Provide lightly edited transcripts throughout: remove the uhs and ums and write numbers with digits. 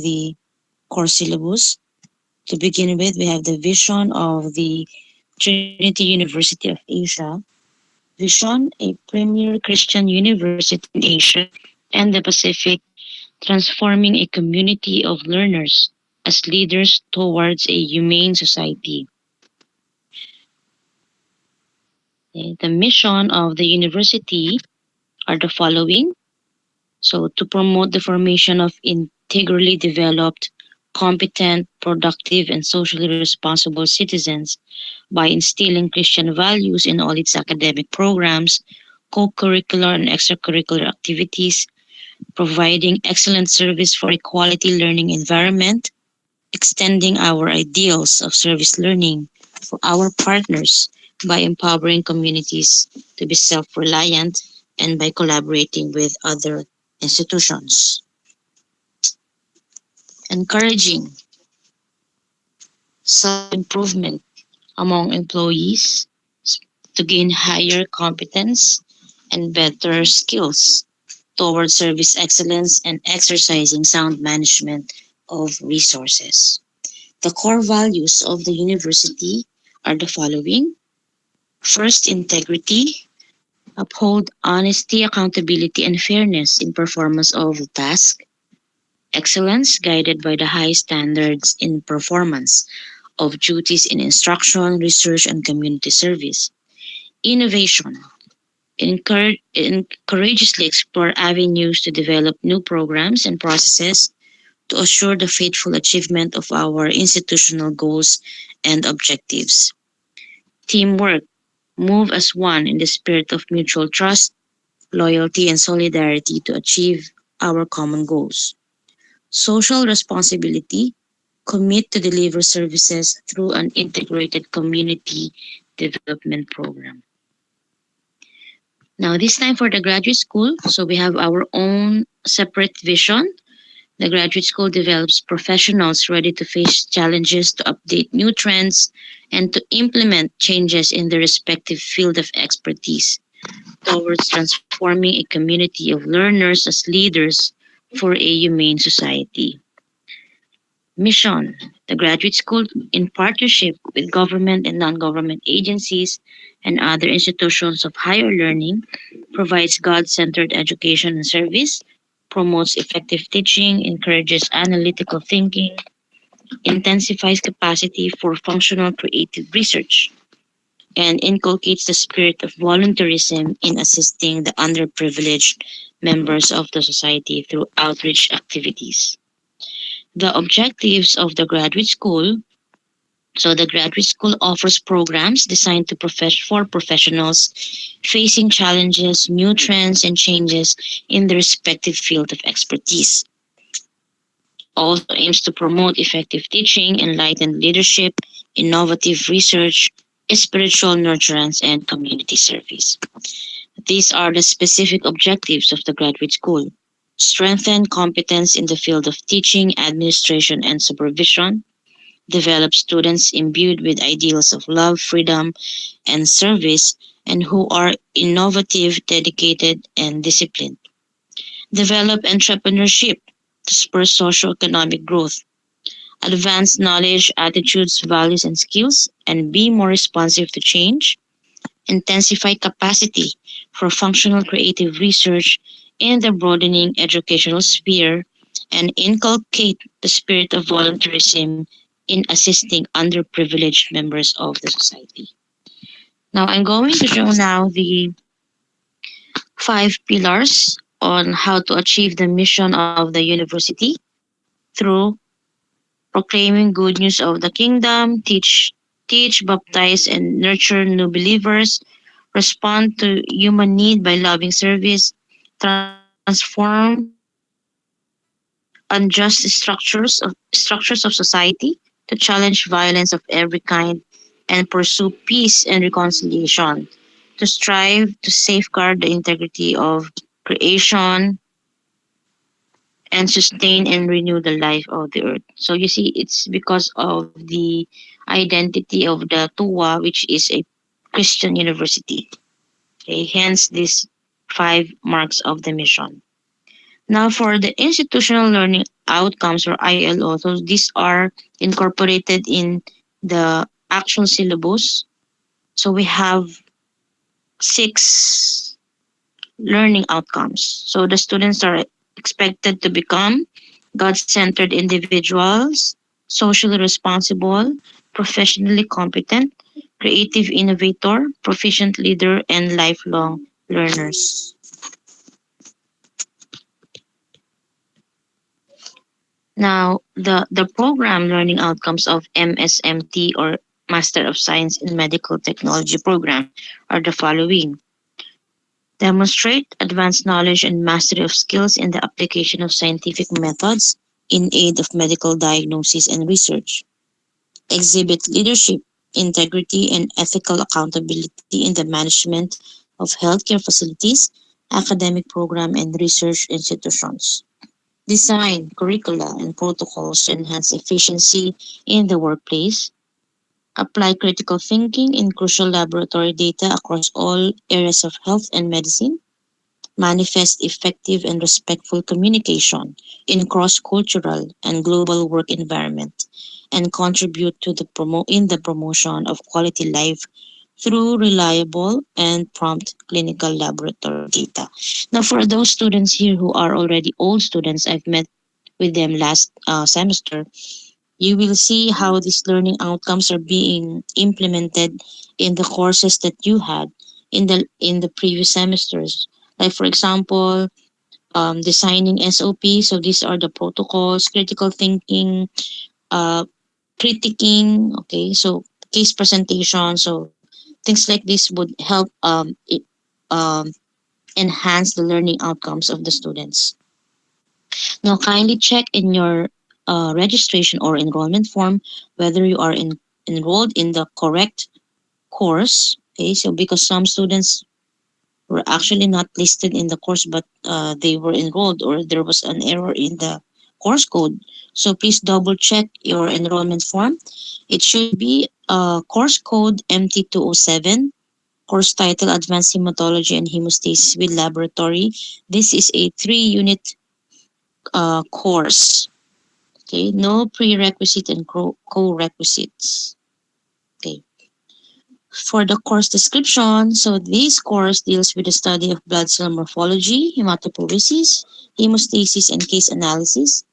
the core syllabus. To begin with, we have the vision of the Trinity University of Asia. Vision, a premier Christian university in Asia and the Pacific, transforming a community of learners as leaders towards a humane society. The mission of the university are the following. So, to promote the formation of integrally developed, competent, productive, and socially responsible citizens by instilling Christian values in all its academic programs, co curricular and extracurricular activities, providing excellent service for a quality learning environment, extending our ideals of service learning for our partners by empowering communities to be self reliant and by collaborating with other institutions. Encouraging self improvement among employees to gain higher competence and better skills towards service excellence and exercising sound management of resources. The core values of the university are the following. First, integrity. Uphold honesty, accountability, and fairness in performance of the task. Excellence, guided by the high standards in performance of duties in instruction, research, and community service. Innovation. Courageously explore avenues to develop new programs and processes to assure the faithful achievement of our institutional goals and objectives. Teamwork. Move as one in the spirit of mutual trust, loyalty, and solidarity to achieve our common goals. Social responsibility. Commit to deliver services through an integrated community development program. Now, this time for the graduate school. So, we have our own separate vision. The graduate school develops professionals ready to face challenges, to update new trends, and to implement changes in their respective field of expertise towards transforming a community of learners as leaders for a humane society. Mission. The graduate school, in partnership with government and non government agencies and other institutions of higher learning, provides God centered education and service, promotes effective teaching, encourages analytical thinking, intensifies capacity for functional creative research, and inculcates the spirit of volunteerism in assisting the underprivileged members of the society through outreach activities. The objectives of the graduate school. So the graduate school offers programs designed for professionals facing challenges, new trends, and changes in their respective field of expertise. Also aims to promote effective teaching, enlightened leadership, innovative research, spiritual nurturance, and community service. These are the specific objectives of the graduate school. Strengthen competence in the field of teaching, administration, and supervision. Develop students imbued with ideals of love, freedom, and service, and who are innovative, dedicated, and disciplined. Develop entrepreneurship to spur socioeconomic growth. Advance knowledge, attitudes, values, and skills, and be more responsive to change. Intensify capacity for functional creative research in the broadening educational sphere, and inculcate the spirit of volunteerism in assisting underprivileged members of the society. Now, I'm going to show now the 5 pillars on how to achieve the mission of the university through proclaiming good news of the kingdom, teach, baptize, and nurture new believers, respond to human need by loving service, transform unjust structures of society, to challenge violence of every kind, and pursue peace and reconciliation, to strive to safeguard the integrity of creation, and sustain and renew the life of the earth. So you see, it's because of the identity of the TUWA, which is a Christian university. Okay, hence these 5 marks of the mission. Now, for the institutional learning outcomes or ILO. So these are incorporated in the actual syllabus. So we have six learning outcomes. So the students are expected to become God-centered individuals, socially responsible, professionally competent, creative innovator, proficient leader, and lifelong learners. Now, the program learning outcomes of MSMT or Master of Science in Medical Technology program are the following. Demonstrate advanced knowledge and mastery of skills in the application of scientific methods in aid of medical diagnosis and research. Exhibit leadership, integrity, and ethical accountability in the management of healthcare facilities, academic program, and research institutions. Design curricula and protocols to enhance efficiency in the workplace. Apply critical thinking in crucial laboratory data across all areas of health and medicine. Manifest effective and respectful communication in cross-cultural and global work environment, and contribute to the promotion of quality life through reliable and prompt clinical laboratory data. Now, for those students here who are already old students, I've met with them last semester. You will see how these learning outcomes are being implemented in the courses that you had in the previous semesters. Like for example, designing SOP. So these are the protocols, critical thinking, uh, critiquing. Okay, so case presentation. So things like this would help um, enhance the learning outcomes of the students. Now, kindly check in your registration or enrollment form whether you are enrolled in the correct course. Okay, so because some students were actually not listed in the course, but they were enrolled or there was an error in the course code. So please double check your enrollment form. It should be course code MT207, course title Advanced Hematology and Hemostasis with Laboratory. This is a 3-unit course. Okay, no prerequisite and co-requisites. Okay. For the course description, so this course deals with the study of blood cell morphology, hematopoiesis, hemostasis, and case analysis.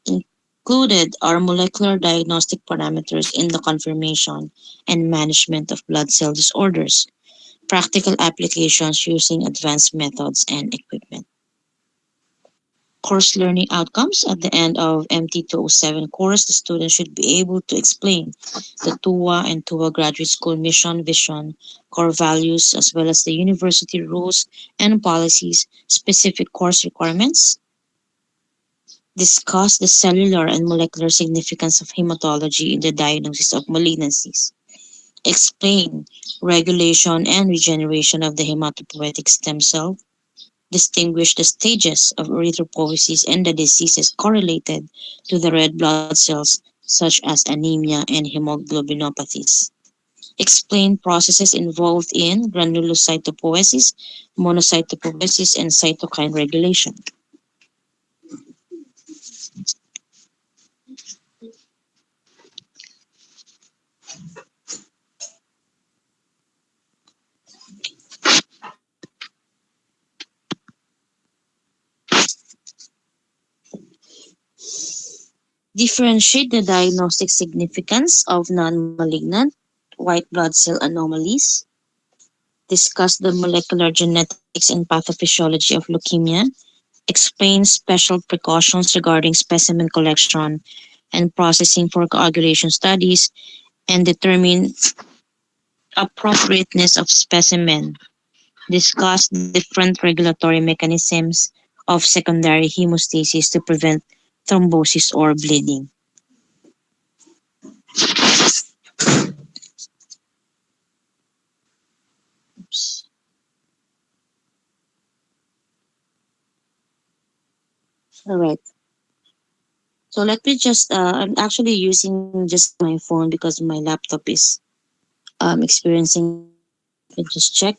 Included are molecular diagnostic parameters in the confirmation and management of blood cell disorders, practical applications using advanced methods and equipment. Course learning outcomes at the end of MT207 course, the student should be able to explain the TUA and TUA Graduate School mission, vision, core values, as well as the university rules and policies, specific course requirements, discuss the cellular and molecular significance of hematology in the diagnosis of malignancies, explain regulation and regeneration of the hematopoietic stem cell, distinguish the stages of erythropoiesis and the diseases correlated to the red blood cells, such as anemia and hemoglobinopathies. Explain processes involved in granulocytopoiesis, monocytopoiesis, and cytokine regulation. Differentiate the diagnostic significance of non-malignant white blood cell anomalies. Discuss the molecular genetics and pathophysiology of leukemia. Explain special precautions regarding specimen collection and processing for coagulation studies, and determine appropriateness of specimen. Discuss different regulatory mechanisms of secondary hemostasis to prevent thrombosis or bleeding. Oops. All right. So let me just, I'm actually using just my phone because my laptop is experiencing lag. So let me just check.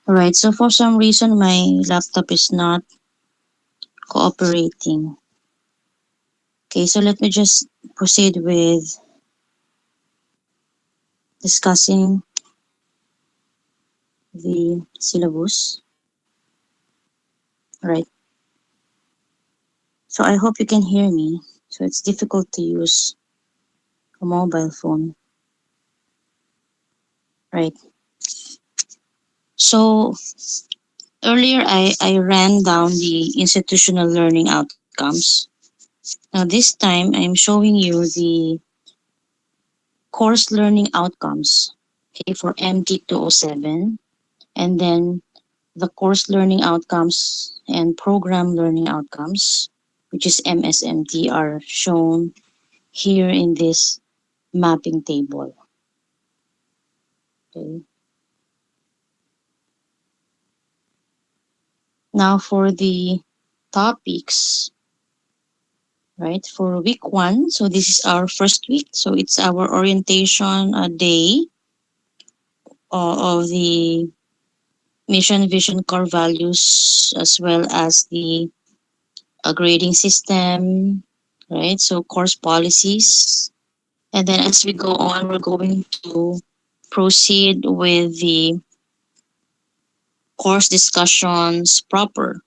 Alright, so for some reason my laptop is not cooperating. Okay, so let me just proceed with discussing the syllabus. Right, so I hope you can hear me. So it's difficult to use a mobile phone. Right. So earlier I ran down the institutional learning outcomes. Now this time I'm showing you the course learning outcomes, okay, for MT207, and then the course learning outcomes and program learning outcomes, which is MSMT, are shown here in this mapping table. Okay. Now for the topics, right? For week one, so this is our first week. So it's our orientation day of the mission, vision, core values, as well as the grading system, right? So course policies. And then as we go on, we're going to proceed with the course discussions proper.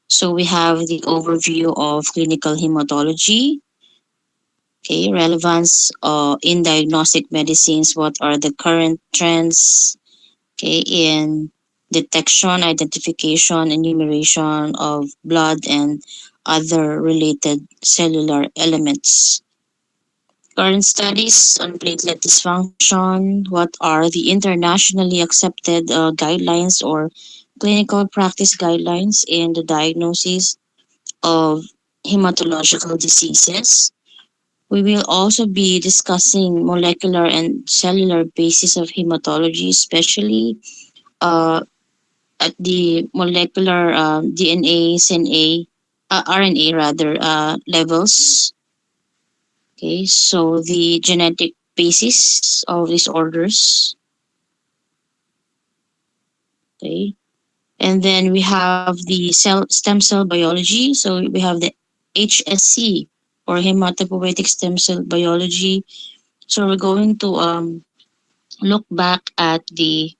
So we have the overview of clinical hematology, okay, relevance in diagnostic medicines, what are the current trends, okay, in detection, identification, enumeration of blood and other related cellular elements. Current studies on platelet dysfunction, what are the internationally accepted guidelines or clinical practice guidelines in the diagnosis of hematological diseases. We will also be discussing molecular and cellular basis of hematology, especially uh, at the molecular DNA, CNA, RNA rather, levels. Okay, so the genetic basis of disorders. Okay, and then we have the stem cell biology. So we have the HSC, or hematopoietic stem cell biology. So we're going to look back at the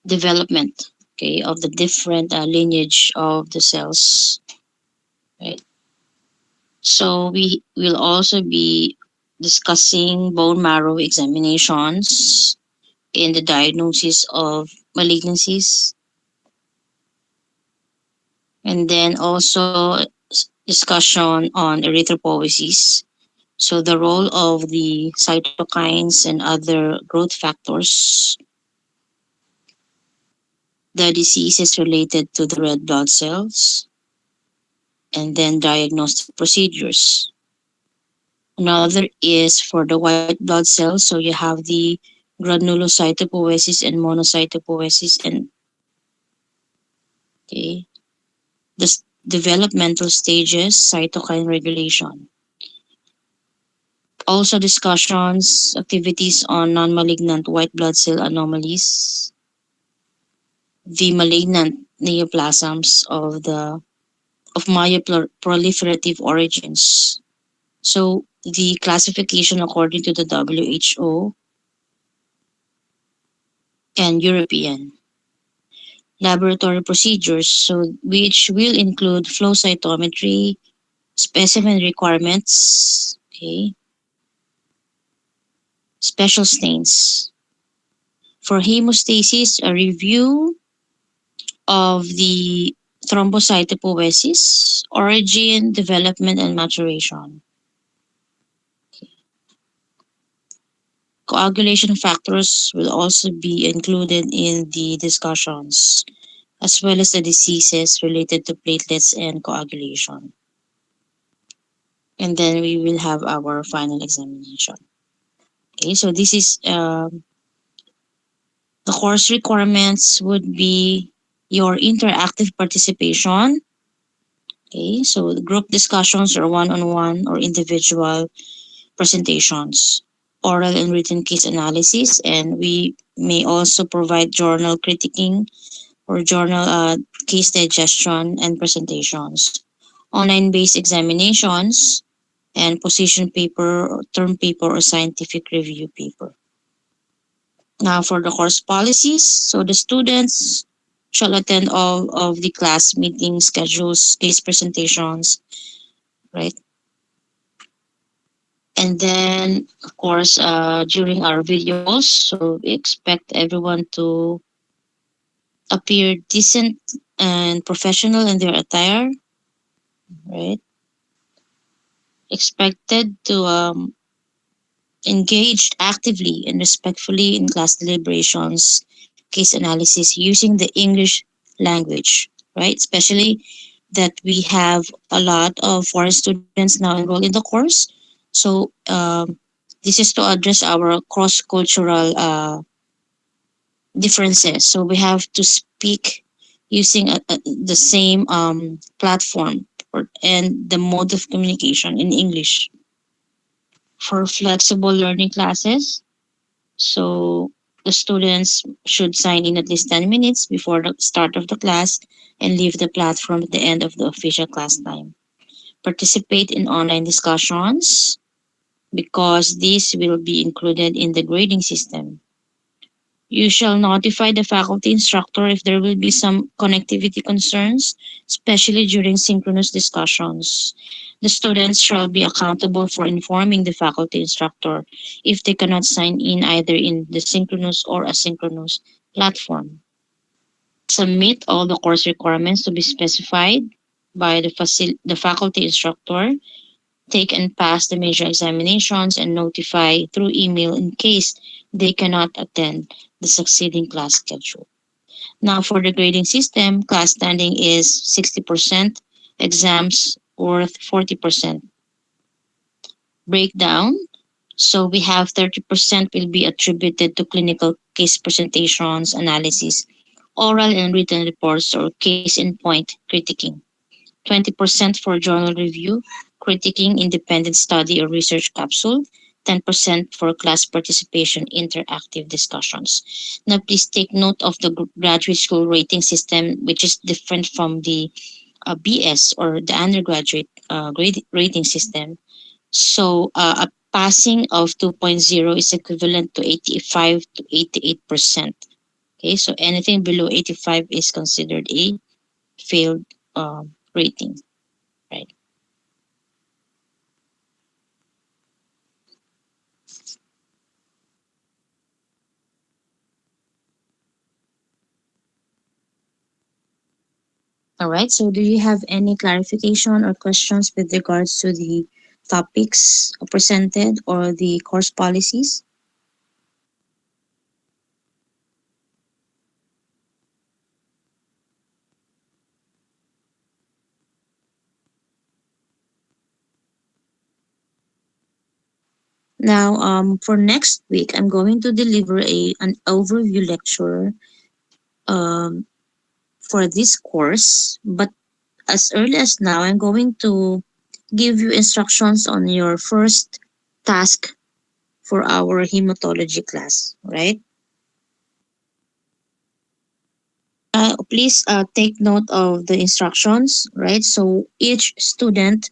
development, okay, of the different lineage of the cells, right? So we will also be discussing bone marrow examinations in the diagnosis of malignancies, and then also discussion on erythropoiesis. So the role of the cytokines and other growth factors, the diseases related to the red blood cells, and then diagnostic procedures. Another is for the white blood cells. So you have the granulocytopoiesis and monocytopoiesis, and okay, the developmental stages, cytokine regulation. Also discussions, activities on non-malignant white blood cell anomalies, the malignant neoplasms of myoproliferative origins. So the classification according to the WHO and European laboratory procedures, so which will include flow cytometry, specimen requirements, okay, special stains. For hemostasis, a review of the thrombocytopoiesis, origin, development, and maturation. Coagulation factors will also be included in the discussions, as well as the diseases related to platelets and coagulation. And then we will have our final examination. Okay, so this is the course requirements would be your interactive participation. Okay, so the group discussions or one-on-one or individual presentations, oral and written case analysis, and we may also provide journal critiquing or journal case digestion and presentations, online based examinations, and position paper, or term paper, or scientific review paper. Now, for the course policies, so the students shall attend all of the class meeting schedules, case presentations, right? And then, of course, during our video calls, so we expect everyone to appear decent and professional in their attire, right? Expected to engage actively and respectfully in class deliberations, case analysis using the English language, right? Especially that we have a lot of foreign students now enrolled in the course. So this is to address our cross-cultural differences. So we have to speak using the same platform and the mode of communication in English. For flexible learning classes, so the students should sign in at least 10 minutes before the start of the class and leave the platform at the end of the official class time. Participate in online discussions because these will be included in the grading system. You shall notify the faculty instructor if there will be some connectivity concerns, especially during synchronous discussions. The students shall be accountable for informing the faculty instructor if they cannot sign in either in the synchronous or asynchronous platform. Submit all the course requirements to be specified by the faculty instructor. Take and pass the major examinations and notify through email in case they cannot attend the succeeding class schedule. Now, for the grading system, class standing is 60%, exams worth 40%. Breakdown. So we have 30% will be attributed to clinical case presentations, analysis, oral and written reports, or case in point critiquing. 20% for journal review, critiquing, independent study or research capsule, 10% for class participation, interactive discussions. Now, please take note of the graduate school rating system, which is different from the BS or the undergraduate rating system. So, a passing of 2.0 is equivalent to 85 to 88%. Okay, so anything below 85 is considered a failed rating, right? All right. So, do you have any clarification or questions with regards to the topics presented or the course policies? Now, for next week, I'm going to deliver an overview lecture um, for this course. But as early as now, I'm going to give you instructions on your first task for our hematology class, right? Please take note of the instructions, right? So each student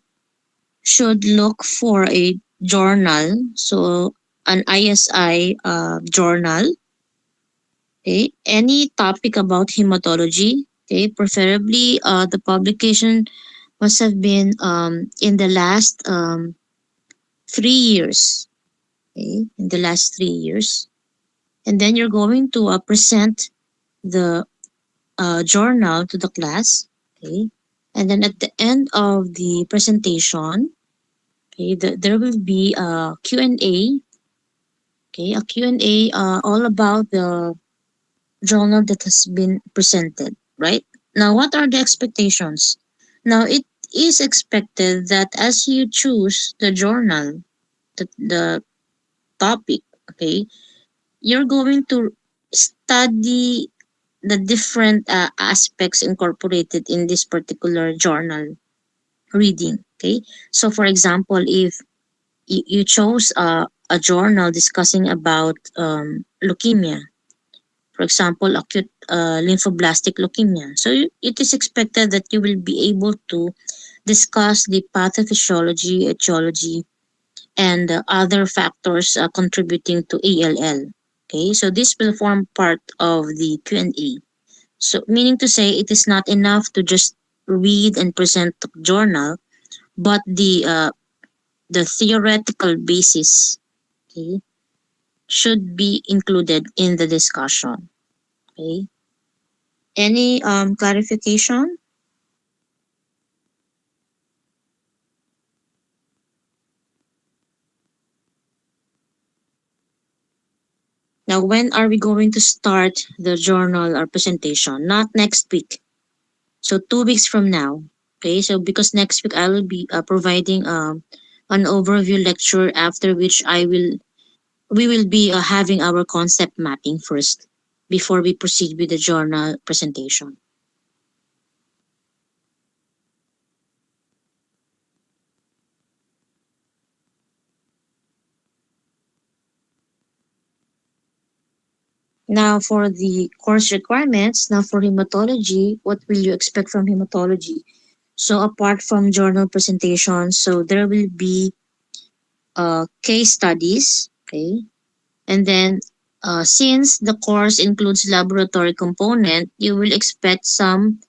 should look for a journal, so an ISI journal, okay? Any topic about hematology, okay? Preferably, the publication must have been in the last 3 years, okay? In the last 3 years, and then you're going to present the journal to the class, okay? And then at the end of the presentation, okay, there will be a Q&A, okay, a Q&A all about the journal that has been presented, right? Now, what are the expectations? Now, it is expected that as you choose the journal, the topic, okay, you're going to study the different aspects incorporated in this particular journal reading, okay? So, for example, if you chose a journal discussing about leukemia, For example, acute lymphoblastic leukemia. So it is expected that you will be able to discuss the pathophysiology, etiology, and other factors contributing to ALL. Okay, so this will form part of the Q&A. So meaning to say, it is not enough to just read and present the journal, but the theoretical basis, okay, should be included in the discussion. Okay. Any clarification? Now, when are we going to start the journal or presentation? Not next week. So 2 weeks from now. Okay. So because next week I will be providing an overview lecture, after which we will be having our concept mapping first before we proceed with the journal presentation. Now, for the course requirements, now for hematology, what will you expect from hematology? So, apart from journal presentations, so there will be case studies, okay? And then, since the course includes laboratory component, you will expect some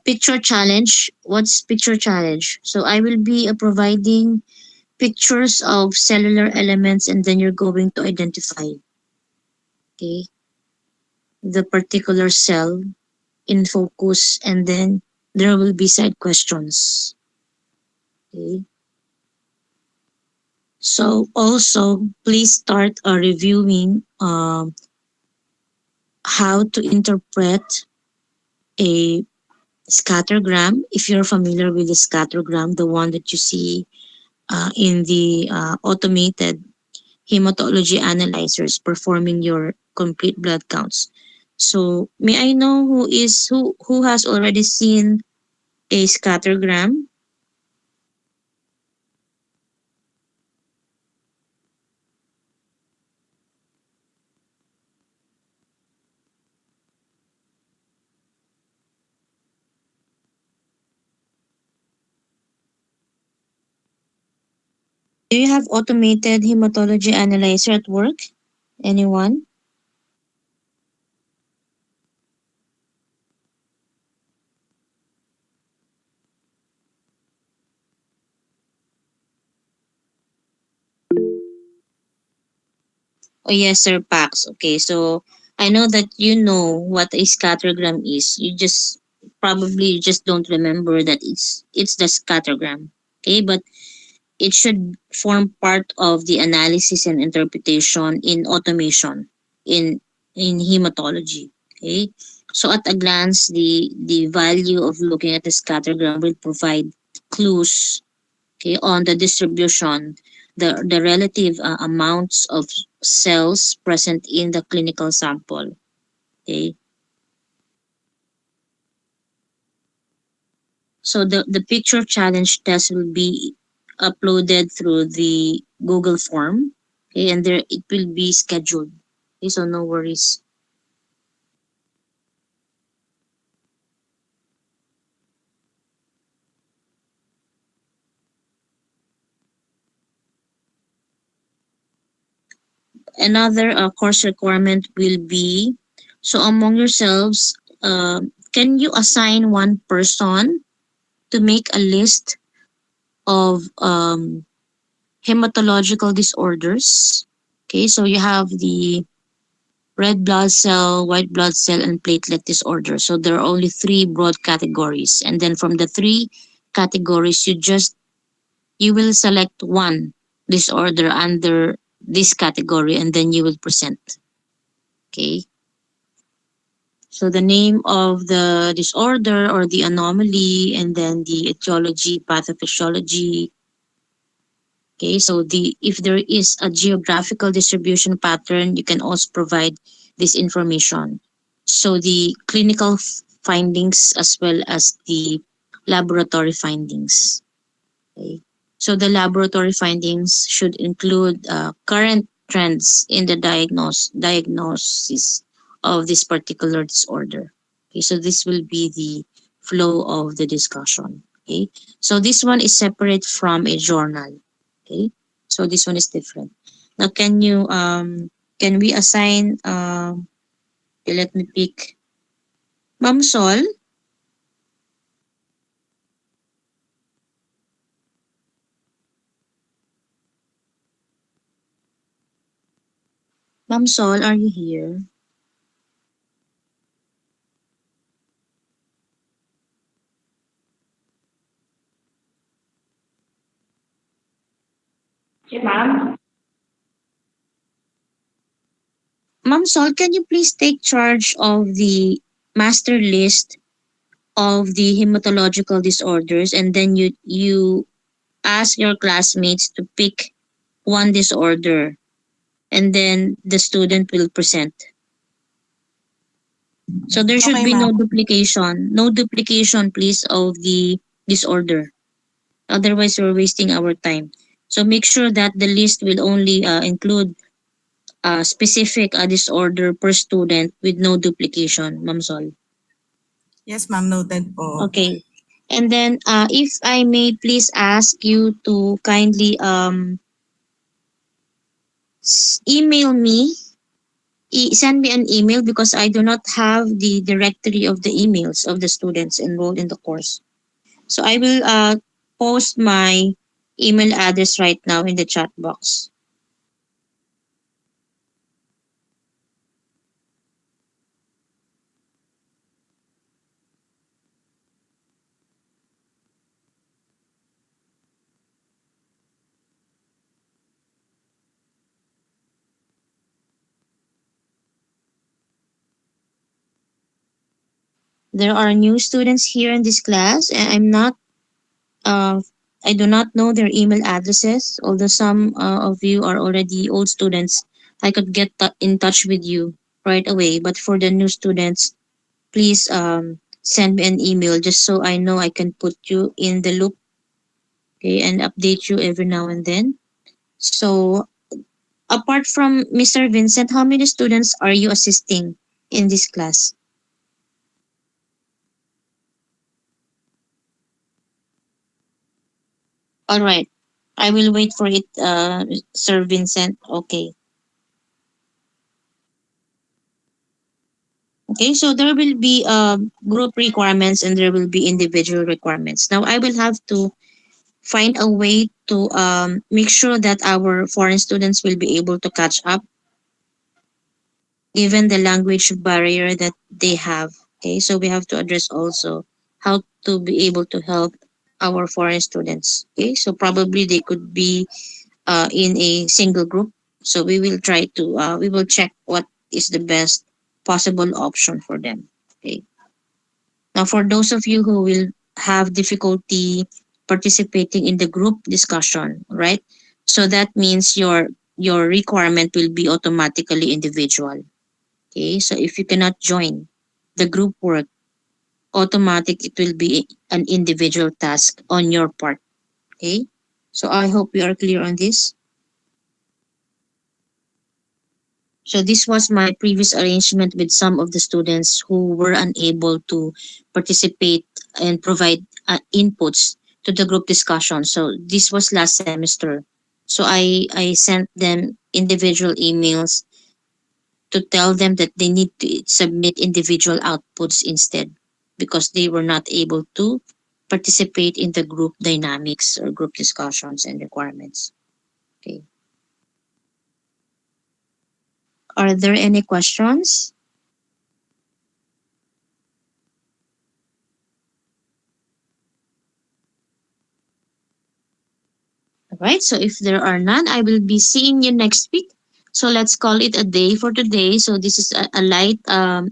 picture challenge. What's picture challenge? So, I will be providing pictures of cellular elements, and then you're going to identify, okay, the particular cell in focus, and then there will be side questions. Okay. So also please start reviewing how to interpret a scattergram. If you're familiar with the scattergram, the one that you see in the automated hematology analyzers performing your complete blood counts. So may I know who has already seen a scattergram? Do you have automated hematology analyzer at work? Anyone? Oh yes, sir, Pax. Okay, so I know that you know what a scattergram is. You just probably just don't remember that it's the scattergram. Okay, but it should form part of the analysis and interpretation in automation in hematology. Okay, so at a glance, the value of looking at the scattergram will provide clues, okay, on the distribution, the relative amounts of cells present in the clinical sample. Okay, so the picture challenge test will be uploaded through the Google form. Okay, and there it will be scheduled. Okay, so no worries. Another course requirement will be, so among yourselves, can you assign one person to make a list of hematological disorders? Okay, so you have the red blood cell, white blood cell, and platelet disorder. So there are only three broad categories. And then from the three categories, you will select one disorder under this category, and then you will present. Okay. So the name of the disorder or the anomaly, and then the etiology, pathophysiology. Okay, so if there is a geographical distribution pattern, you can also provide this information. So the clinical findings as well as the laboratory findings. Okay. So the laboratory findings should include current trends in the diagnosis, of this particular disorder. Okay, so this will be the flow of the discussion. Okay, so this one is separate from a journal. Okay, so this one is different. Now, can we assign okay, let me pick Ma'am Sol. Ma'am Sol, are you here? Yes, ma'am. Ma'am Sol, can you please take charge of the master list of the hematological disorders, and then you ask your classmates to pick one disorder, and then the student will present. So there should Okay, be ma'am. no duplication, please, of the disorder. Otherwise, we're wasting our time. So make sure that the list will only include a specific disorder per student with no duplication, Ma'am Sol. Yes, ma'am. Noted po. Okay. And then, if I may please ask you to kindly email me, send me an email because I do not have the directory of the emails of the students enrolled in the course. So I will post my email address right now in the chat box. There are new students here in this class, and uh, I do not know their email addresses. Although some of you are already old students, I could get in touch with you right away. But for the new students, please send me an email just so I know I can put you in the loop, okay, and update you every now and then. So, apart from Mr. Vincent, how many students are you assisting in this class? All right. I will wait for it, Sir Vincent. Okay. Okay, so there will be group requirements and there will be individual requirements. Now, I will have to find a way to make sure that our foreign students will be able to catch up given the language barrier that they have. Okay, so we have to address also how to be able to help our foreign students. Okay, so probably they could be in a single group. So we will check what is the best possible option for them. Okay. Now, for those of you who will have difficulty participating in the group discussion, right? So that means your requirement will be automatically individual. Okay, so if you cannot join the group work, automatic it will be an individual task on your part. Okay, so I hope we are clear on this. So this was my previous arrangement with some of the students who were unable to participate and provide inputs to the group discussion. So this was last semester. So I sent them individual emails to tell them that they need to submit individual outputs instead because they were not able to participate in the group dynamics or group discussions and requirements. Okay. Are there any questions? All right. So if there are none, I will be seeing you next week. So let's call it a day for today. So this is a light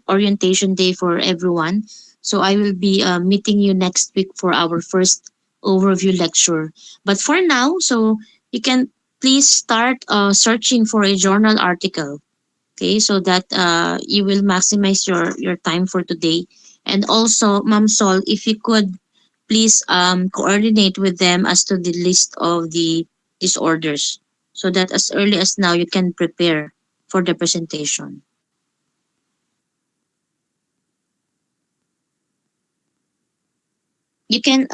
orientation day for everyone. So I will be meeting you next week for our first overview lecture. But for now, so you can please start searching for a journal article. Okay, so that you will maximize your time for today. And also, Ma'am Sol, if you could please coordinate with them as to the list of the disorders so that as early as now you can prepare for the presentation. you can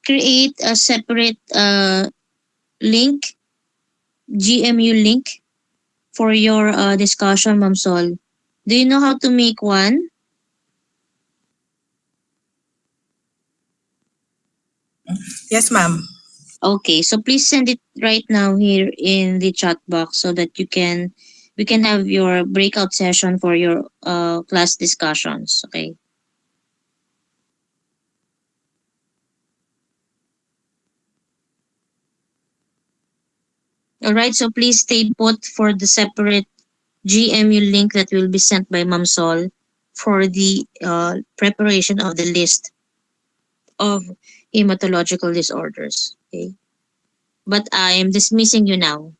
create a separate link, GMU link for your discussion, Ma'am Sol. Do you know how to make one? Yes, ma'am. Okay, so please send it right now here in the chat box so that we can have your breakout session for your class discussions. Okay. All right. So please stay put for the separate GMU link that will be sent by Ma'am Sol for the preparation of the list of hematological disorders. Okay. But I am dismissing you now.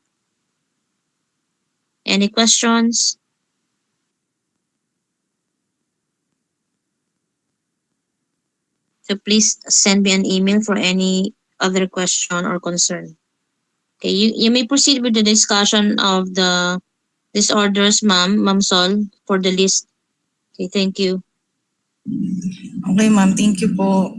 Any questions? So please send me an email for any other question or concern. Okay, you may proceed with the discussion of the disorders, Ma'am Sol, for the list. Okay, thank you. Okay, ma'am. Thank you po.